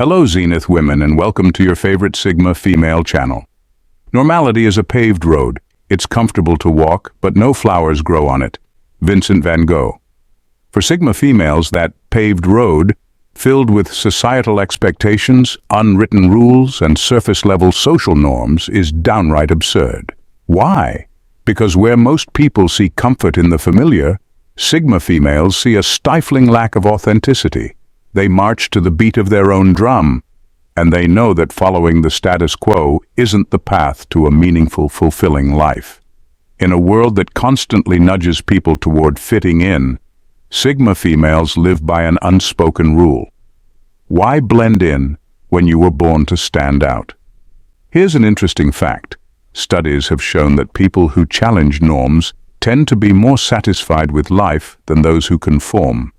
Hello Zenith women and welcome to your favorite Sigma female channel. Normality is a paved road. It's comfortable to walk, but no flowers grow on it. Vincent van Gogh. For Sigma females, that paved road, filled with societal expectations, unwritten rules, and surface-level social norms, is downright absurd. Why? Because where most people see comfort in the familiar, Sigma females see a stifling lack of authenticity. They march to the beat of their own drum, and they know that following the status quo isn't the path to a meaningful, fulfilling life. In a world that constantly nudges people toward fitting in, Sigma females live by an unspoken rule. Why blend in when you were born to stand out? Here's an interesting fact. Studies have shown that people who challenge norms tend to be more satisfied with life than those who conform.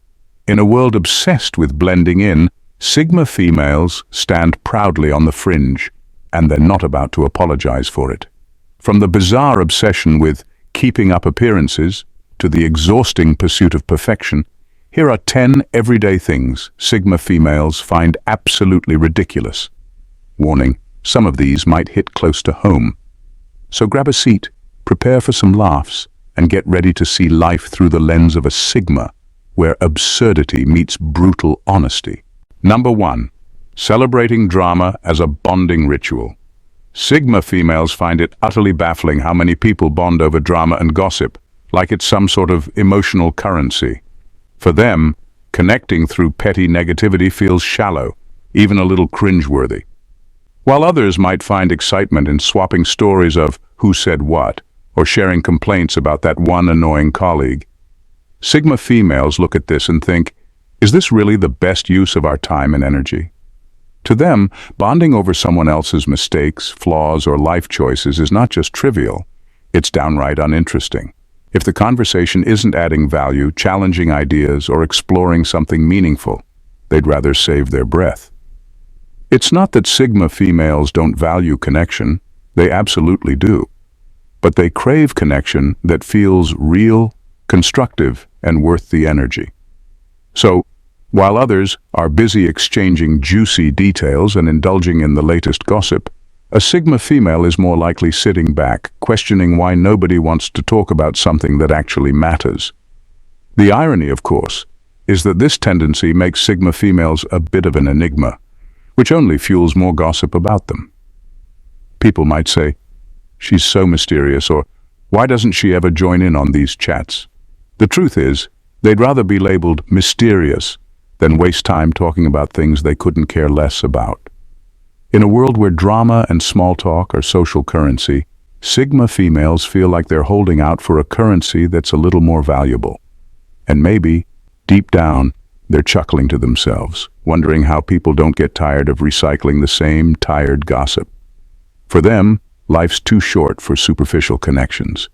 In a world obsessed with blending in, Sigma females stand proudly on the fringe, and they're not about to apologize for it. From the bizarre obsession with keeping up appearances to the exhausting pursuit of perfection, here are 10 everyday things Sigma females find absolutely ridiculous. Warning, some of these might hit close to home. So grab a seat, prepare for some laughs, and get ready to see life through the lens of a Sigma, where absurdity meets brutal honesty. Number 1. Celebrating drama as a bonding ritual. Sigma females find it utterly baffling how many people bond over drama and gossip, like it's some sort of emotional currency. For them, connecting through petty negativity feels shallow, even a little cringeworthy. While others might find excitement in swapping stories of who said what, or sharing complaints about that one annoying colleague, Sigma females look at this and think, is this really the best use of our time and energy? To them, bonding over someone else's mistakes, flaws, or life choices is not just trivial, it's downright uninteresting. If the conversation isn't adding value, challenging ideas, or exploring something meaningful, they'd rather save their breath. It's not that Sigma females don't value connection, they absolutely do. But they crave connection that feels real, constructive, and worth the energy. So, while others are busy exchanging juicy details and indulging in the latest gossip, a Sigma female is more likely sitting back, questioning why nobody wants to talk about something that actually matters. The irony, of course, is that this tendency makes Sigma females a bit of an enigma, which only fuels more gossip about them. People might say, she's so mysterious, or why doesn't she ever join in on these chats? The truth is, they'd rather be labeled mysterious than waste time talking about things they couldn't care less about. In a world where drama and small talk are social currency, Sigma females feel like they're holding out for a currency that's a little more valuable. And maybe, deep down, they're chuckling to themselves, wondering how people don't get tired of recycling the same tired gossip. For them, life's too short for superficial connections,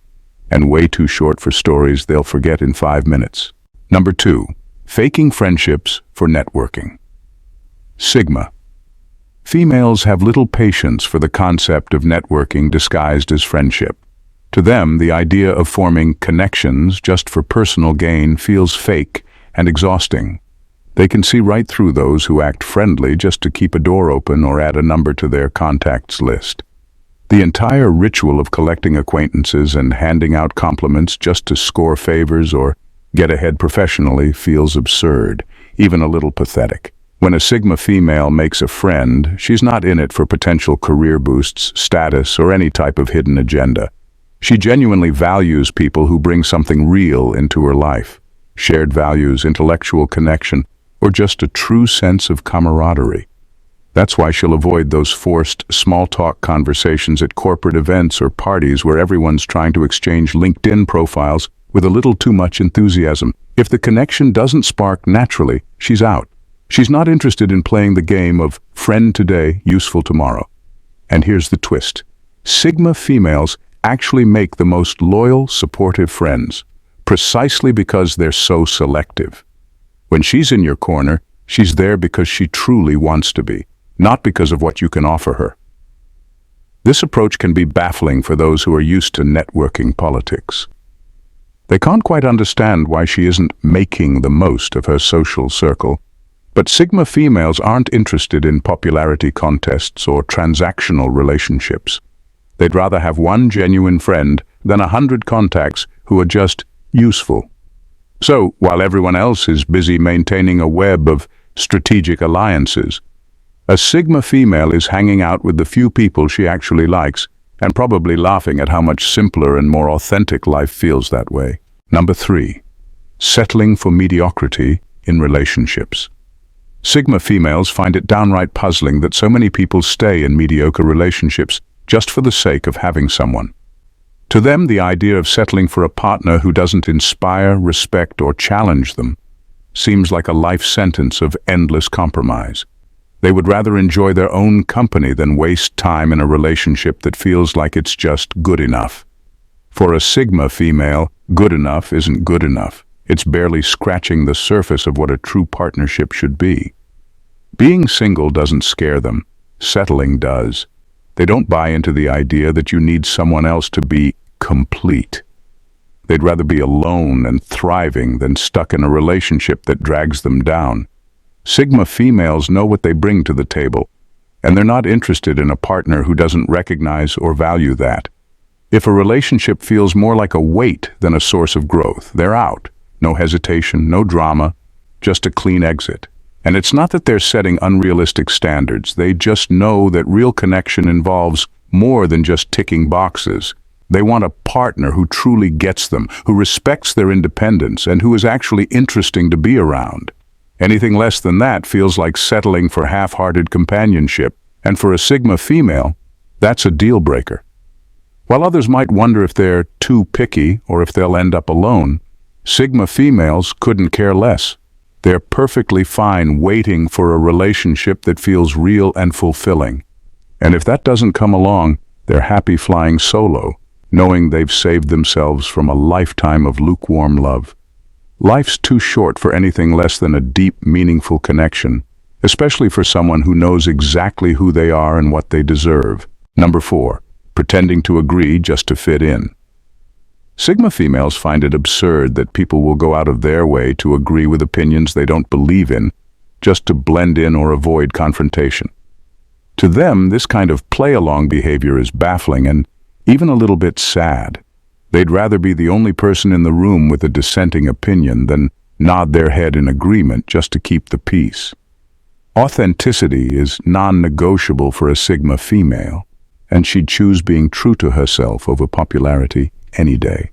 and way too short for stories they'll forget in 5 minutes. Number 2. Faking friendships for networking. Sigma. Females have little patience for the concept of networking disguised as friendship. To them, the idea of forming connections just for personal gain feels fake and exhausting. They can see right through those who act friendly just to keep a door open or add a number to their contacts list. The entire ritual of collecting acquaintances and handing out compliments just to score favors or get ahead professionally feels absurd, even a little pathetic. When a Sigma female makes a friend, she's not in it for potential career boosts, status, or any type of hidden agenda. She genuinely values people who bring something real into her life, shared values, intellectual connection, or just a true sense of camaraderie. That's why she'll avoid those forced small-talk conversations at corporate events or parties where everyone's trying to exchange LinkedIn profiles with a little too much enthusiasm. If the connection doesn't spark naturally, she's out. She's not interested in playing the game of friend today, useful tomorrow. And here's the twist. Sigma females actually make the most loyal, supportive friends, precisely because they're so selective. When she's in your corner, she's there because she truly wants to be, not because of what you can offer her. This approach can be baffling for those who are used to networking politics. They can't quite understand why she isn't making the most of her social circle, But Sigma females aren't interested in popularity contests or transactional relationships. They'd rather have one genuine friend than 100 contacts who are just useful. So, while everyone else is busy maintaining a web of strategic alliances, a Sigma female is hanging out with the few people she actually likes and probably laughing at how much simpler and more authentic life feels that way. Number 3. Settling for mediocrity in relationships. Sigma females find it downright puzzling that so many people stay in mediocre relationships just for the sake of having someone. To them, the idea of settling for a partner who doesn't inspire, respect, or challenge them seems like a life sentence of endless compromise. They would rather enjoy their own company than waste time in a relationship that feels like it's just good enough. For a Sigma female, good enough isn't good enough. It's barely scratching the surface of what a true partnership should be. Being single doesn't scare them. Settling does. They don't buy into the idea that you need someone else to be complete. They'd rather be alone and thriving than stuck in a relationship that drags them down. Sigma females know what they bring to the table, and they're not interested in a partner who doesn't recognize or value that. If a relationship feels more like a weight than a source of growth, they're out. No hesitation, no drama, just a clean exit. And it's not that they're setting unrealistic standards. They just know that real connection involves more than just ticking boxes. They want a partner who truly gets them, who respects their independence, and who is actually interesting to be around. Anything less than that feels like settling for half-hearted companionship, and for a Sigma female, that's a deal breaker. While others might wonder if they're too picky or if they'll end up alone, Sigma females couldn't care less. They're perfectly fine waiting for a relationship that feels real and fulfilling. And if that doesn't come along, they're happy flying solo, knowing they've saved themselves from a lifetime of lukewarm love. Life's too short for anything less than a deep, meaningful connection, especially for someone who knows exactly who they are and what they deserve. Number 4. Pretending to agree just to fit in. Sigma females find it absurd that people will go out of their way to agree with opinions they don't believe in, just to blend in or avoid confrontation. To them, this kind of play-along behavior is baffling and even a little bit sad. They'd rather be the only person in the room with a dissenting opinion than nod their head in agreement just to keep the peace. Authenticity is non-negotiable for a Sigma female, and she'd choose being true to herself over popularity any day.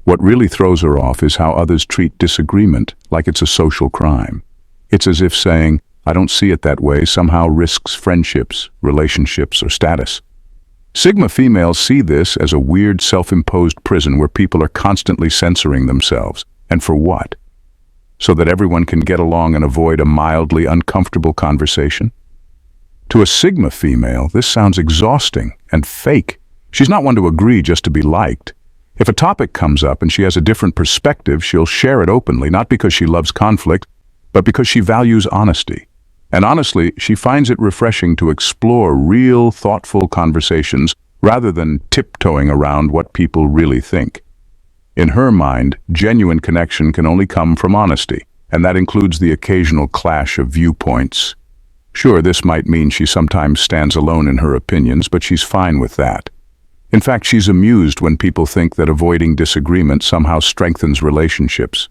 What really throws her off is how others treat disagreement like it's a social crime. It's as if saying, "I don't see it that way," somehow risks friendships, relationships, or status. Sigma females see this as a weird self-imposed prison where people are constantly censoring themselves. And for what? So that everyone can get along and avoid a mildly uncomfortable conversation? To a Sigma female, this sounds exhausting and fake. She's not one to agree just to be liked. If a topic comes up and she has a different perspective, she'll share it openly, not because she loves conflict, but because she values honesty. And honestly, she finds it refreshing to explore real, thoughtful conversations rather than tiptoeing around what people really think. In her mind, genuine connection can only come from honesty, and that includes the occasional clash of viewpoints. Sure, this might mean she sometimes stands alone in her opinions, but she's fine with that. In fact, she's amused when people think that avoiding disagreement somehow strengthens relationships.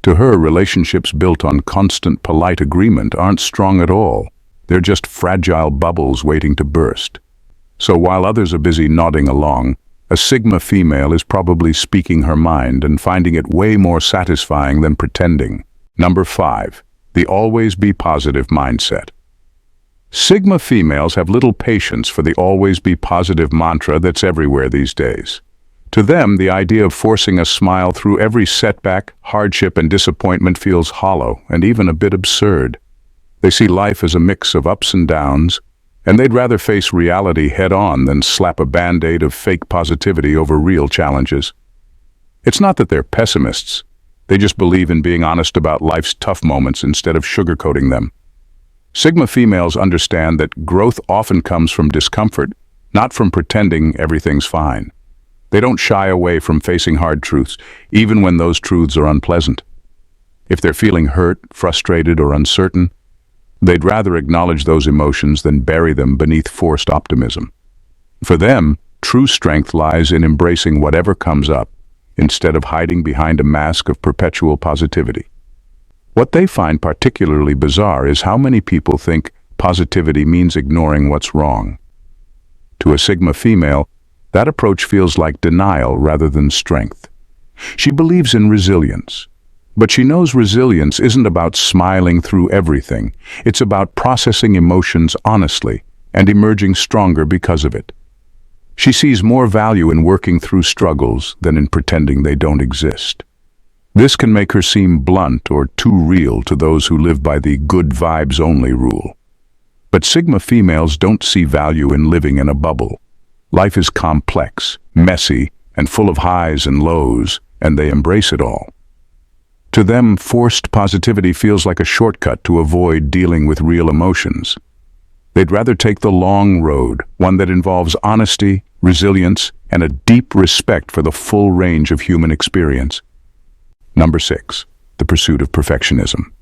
To her, relationships built on constant polite agreement aren't strong at all. They're just fragile bubbles waiting to burst. So while others are busy nodding along, a Sigma female is probably speaking her mind and finding it way more satisfying than pretending. Number 5. The always be positive mindset. Sigma females have little patience for the always be positive mantra that's everywhere these days. To them, the idea of forcing a smile through every setback, hardship, and disappointment feels hollow and even a bit absurd. They see life as a mix of ups and downs, and they'd rather face reality head-on than slap a band-aid of fake positivity over real challenges. It's not that they're pessimists. They just believe in being honest about life's tough moments instead of sugarcoating them. Sigma females understand that growth often comes from discomfort, not from pretending everything's fine. They don't shy away from facing hard truths, even when those truths are unpleasant. If they're feeling hurt, frustrated, or uncertain, they'd rather acknowledge those emotions than bury them beneath forced optimism. For them, true strength lies in embracing whatever comes up, instead of hiding behind a mask of perpetual positivity. What they find particularly bizarre is how many people think positivity means ignoring what's wrong. To a Sigma female, that approach feels like denial rather than strength. She believes in resilience, but she knows resilience isn't about smiling through everything. It's about processing emotions honestly and emerging stronger because of it. She sees more value in working through struggles than in pretending they don't exist. This can make her seem blunt or too real to those who live by the good vibes only rule. But Sigma females don't see value in living in a bubble. Life is complex, messy, and full of highs and lows, and they embrace it all. To them, forced positivity feels like a shortcut to avoid dealing with real emotions. They'd rather take the long road, one that involves honesty, resilience, and a deep respect for the full range of human experience. Number 6, the pursuit of perfectionism.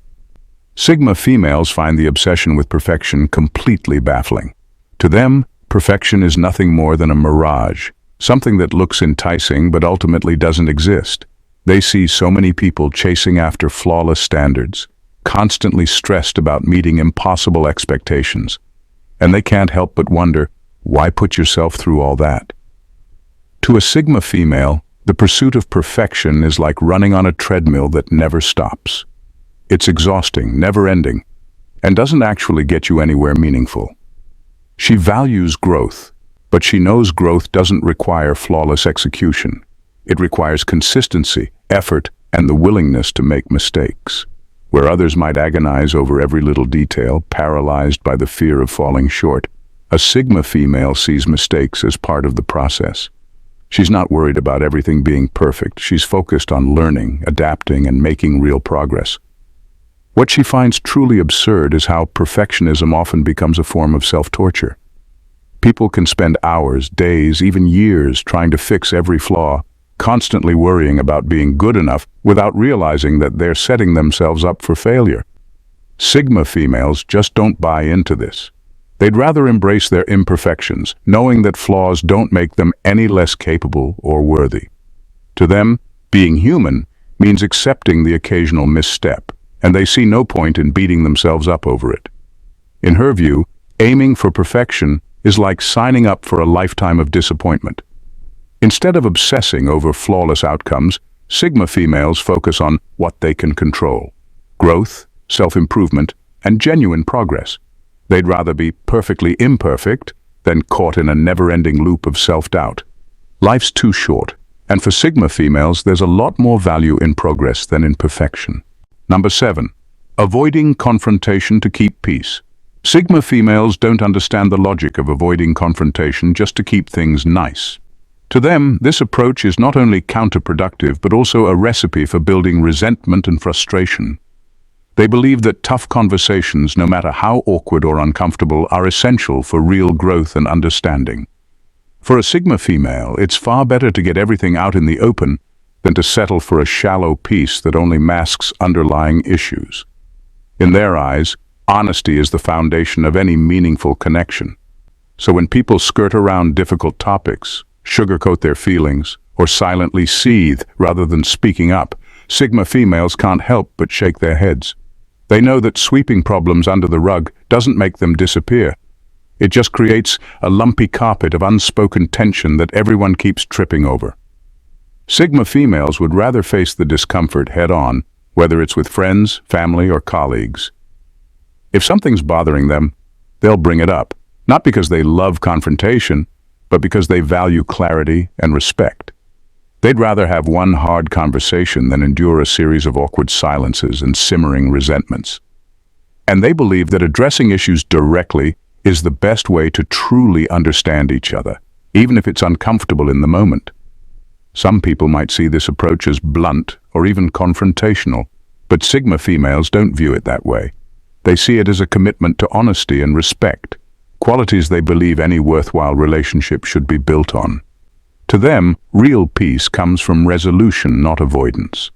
Sigma females find the obsession with perfection completely baffling. To them, perfection is nothing more than a mirage, something that looks enticing but ultimately doesn't exist. They see so many people chasing after flawless standards, constantly stressed about meeting impossible expectations, and they can't help but wonder, why put yourself through all that? To a Sigma female, the pursuit of perfection is like running on a treadmill that never stops. It's exhausting, never-ending, and doesn't actually get you anywhere meaningful. She values growth, but she knows growth doesn't require flawless execution. It requires consistency, effort, and the willingness to make mistakes. Where others might agonize over every little detail, paralyzed by the fear of falling short, a Sigma female sees mistakes as part of the process. She's not worried about everything being perfect. She's focused on learning, adapting, and making real progress. What she finds truly absurd is how perfectionism often becomes a form of self-torture. People can spend hours, days, even years trying to fix every flaw, constantly worrying about being good enough without realizing that they're setting themselves up for failure. Sigma females just don't buy into this. They'd rather embrace their imperfections, knowing that flaws don't make them any less capable or worthy. To them, being human means accepting the occasional misstep, and they see no point in beating themselves up over it. In her view, aiming for perfection is like signing up for a lifetime of disappointment. Instead of obsessing over flawless outcomes, Sigma females focus on what they can control: growth, self-improvement, and genuine progress. They'd rather be perfectly imperfect than caught in a never-ending loop of self-doubt. Life's too short, and for Sigma females, there's a lot more value in progress than in perfection. Number 7, avoiding confrontation to keep peace. Sigma females don't understand the logic of avoiding confrontation just to keep things nice. To them, this approach is not only counterproductive but also a recipe for building resentment and frustration. They believe that tough conversations, no matter how awkward or uncomfortable, are essential for real growth and understanding. For a Sigma female, it's far better to get everything out in the open than to settle for a shallow peace that only masks underlying issues. In their eyes, honesty is the foundation of any meaningful connection. So when people skirt around difficult topics, sugarcoat their feelings, or silently seethe rather than speaking up, Sigma females can't help but shake their heads. They know that sweeping problems under the rug doesn't make them disappear. It just creates a lumpy carpet of unspoken tension that everyone keeps tripping over. Sigma females would rather face the discomfort head-on, whether it's with friends, family, or colleagues. If something's bothering them, they'll bring it up, not because they love confrontation, but because they value clarity and respect. They'd rather have one hard conversation than endure a series of awkward silences and simmering resentments. And they believe that addressing issues directly is the best way to truly understand each other, even if it's uncomfortable in the moment. Some people might see this approach as blunt or even confrontational, but Sigma females don't view it that way. They see it as a commitment to honesty and respect, qualities they believe any worthwhile relationship should be built on. To them, real peace comes from resolution, not avoidance.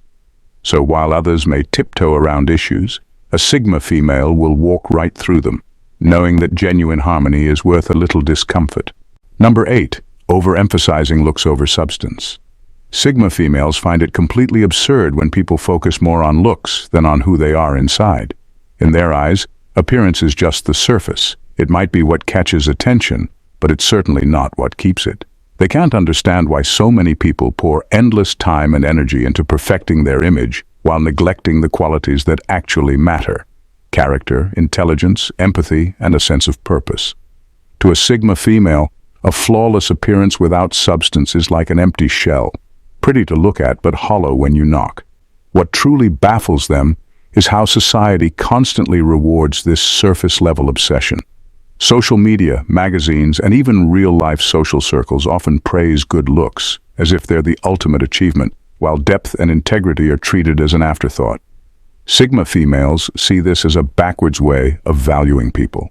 So while others may tiptoe around issues, a Sigma female will walk right through them, knowing that genuine harmony is worth a little discomfort. Number 8. Overemphasizing looks over substance. Sigma females find it completely absurd when people focus more on looks than on who they are inside. In their eyes, appearance is just the surface. It might be what catches attention, but it's certainly not what keeps it. They can't understand why so many people pour endless time and energy into perfecting their image while neglecting the qualities that actually matter: character, intelligence, empathy, and a sense of purpose. To a Sigma female, a flawless appearance without substance is like an empty shell, pretty to look at but hollow when you knock. What truly baffles them is how society constantly rewards this surface-level obsession. Social media, magazines, and even real-life social circles often praise good looks, as if they're the ultimate achievement, while depth and integrity are treated as an afterthought. Sigma females see this as a backwards way of valuing people.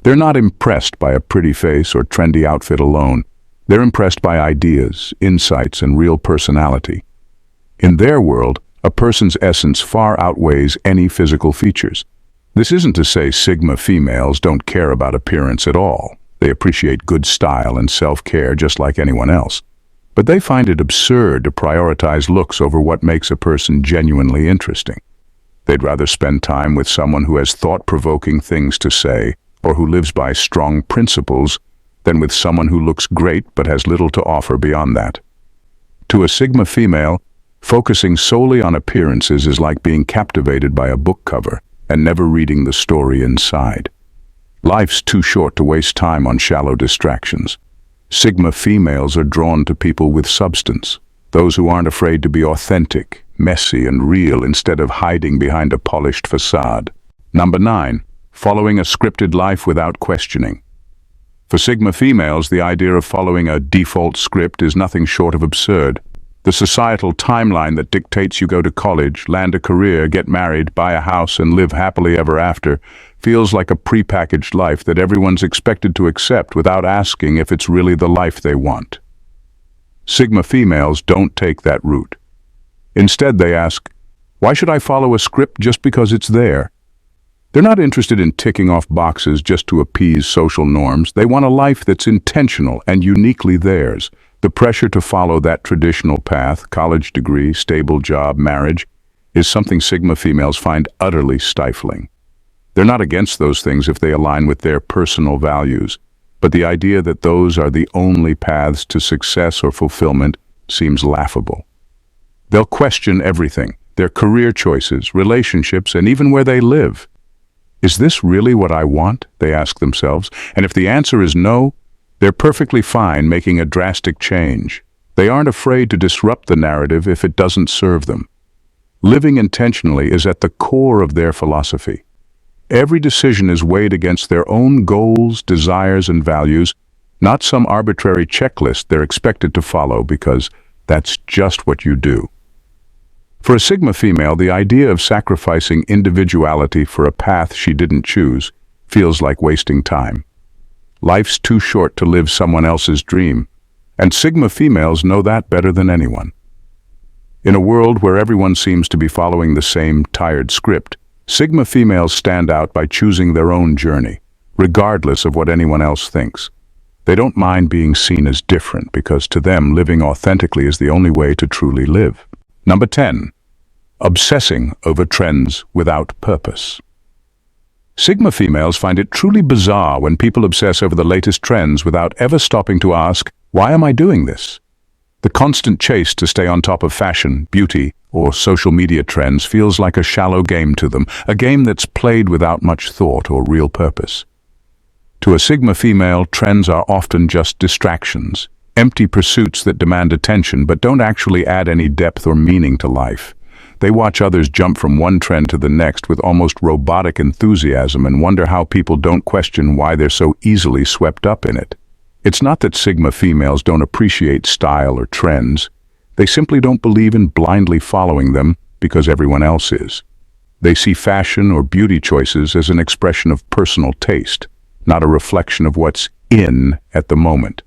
They're not impressed by a pretty face or trendy outfit alone. They're impressed by ideas, insights, and real personality. In their world, a person's essence far outweighs any physical features. This isn't to say Sigma females don't care about appearance at all. They appreciate good style and self-care just like anyone else. But they find it absurd to prioritize looks over what makes a person genuinely interesting. They'd rather spend time with someone who has thought-provoking things to say or who lives by strong principles than with someone who looks great but has little to offer beyond that. To a Sigma female, focusing solely on appearances is like being captivated by a book cover and never reading the story inside. Life's too short to waste time on shallow distractions. Sigma females are drawn to people with substance, those who aren't afraid to be authentic, messy, and real instead of hiding behind a polished facade. Number 9. Following a scripted life without questioning. For Sigma females, the idea of following a default script is nothing short of absurd. The societal timeline that dictates you go to college, land a career, get married, buy a house, and live happily ever after feels like a prepackaged life that everyone's expected to accept without asking if it's really the life they want. Sigma females don't take that route. Instead, they ask, why should I follow a script just because it's there? They're not interested in ticking off boxes just to appease social norms. They want a life that's intentional and uniquely theirs. The pressure to follow that traditional path, college degree, stable job, marriage, is something Sigma females find utterly stifling. They're not against those things if they align with their personal values, but the idea that those are the only paths to success or fulfillment seems laughable. They'll question everything, their career choices, relationships, and even where they live. Is this really what I want? They ask themselves, and if the answer is no, they're perfectly fine making a drastic change. They aren't afraid to disrupt the narrative if it doesn't serve them. Living intentionally is at the core of their philosophy. Every decision is weighed against their own goals, desires, and values, not some arbitrary checklist they're expected to follow because that's just what you do. For a Sigma female, the idea of sacrificing individuality for a path she didn't choose feels like wasting time. Life's too short to live someone else's dream, and Sigma females know that better than anyone. In a world where everyone seems to be following the same tired script, Sigma females stand out by choosing their own journey, regardless of what anyone else thinks. They don't mind being seen as different because to them, living authentically is the only way to truly live. Number 10. Obsessing over trends without purpose. Sigma females find it truly bizarre when people obsess over the latest trends without ever stopping to ask, why am I doing this? The constant chase to stay on top of fashion, beauty, or social media trends feels like a shallow game to them, a game that's played without much thought or real purpose. To a Sigma female, trends are often just distractions, empty pursuits that demand attention but don't actually add any depth or meaning to life. They watch others jump from one trend to the next with almost robotic enthusiasm and wonder how people don't question why they're so easily swept up in it. It's not that Sigma females don't appreciate style or trends. They simply don't believe in blindly following them because everyone else is. They see fashion or beauty choices as an expression of personal taste, not a reflection of what's in at the moment.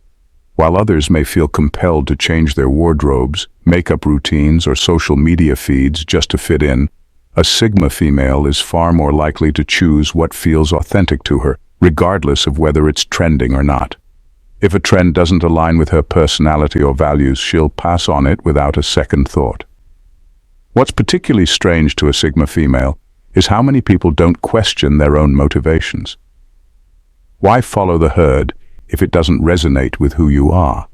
While others may feel compelled to change their wardrobes, makeup routines, or social media feeds just to fit in, a Sigma female is far more likely to choose what feels authentic to her, regardless of whether it's trending or not. If a trend doesn't align with her personality or values, she'll pass on it without a second thought. What's particularly strange to a Sigma female is how many people don't question their own motivations. Why follow the herd if it doesn't resonate with who you are?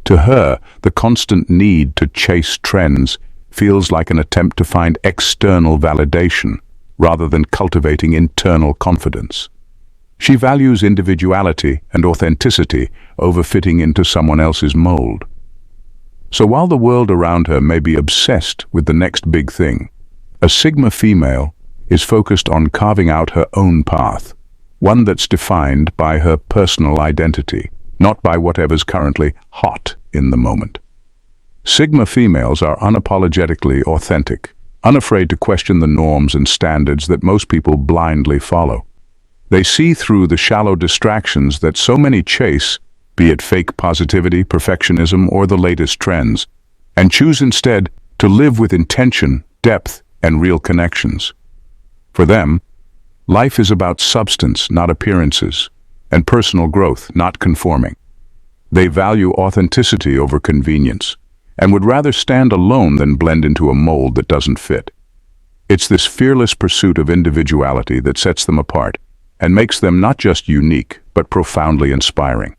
To her, the constant need to chase trends feels like an attempt to find external validation rather than cultivating internal confidence. She values individuality and authenticity over fitting into someone else's mold. So while the world around her may be obsessed with the next big thing, a Sigma female is focused on carving out her own path, one that's defined by her personal identity, not by whatever's currently hot in the moment. Sigma females are unapologetically authentic, unafraid to question the norms and standards that most people blindly follow. They see through the shallow distractions that so many chase, be it fake positivity, perfectionism, or the latest trends, and choose instead to live with intention, depth, and real connections. For them, life is about substance, not appearances, and personal growth, not conforming. They value authenticity over convenience, and would rather stand alone than blend into a mold that doesn't fit. It's this fearless pursuit of individuality that sets them apart and makes them not just unique, but profoundly inspiring.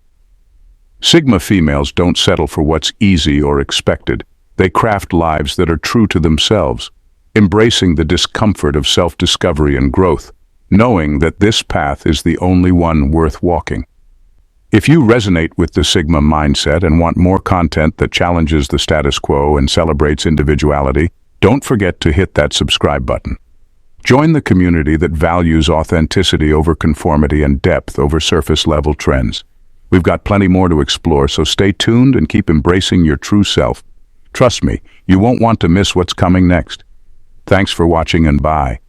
Sigma females don't settle for what's easy or expected. They craft lives that are true to themselves, embracing the discomfort of self-discovery and growth, knowing that this path is the only one worth walking. If you resonate with the Sigma mindset and want more content that challenges the status quo and celebrates individuality, don't forget to hit that subscribe button. Join the community that values authenticity over conformity and depth over surface-level trends. We've got plenty more to explore, so stay tuned and keep embracing your true self. Trust me, you won't want to miss what's coming next. Thanks for watching and bye.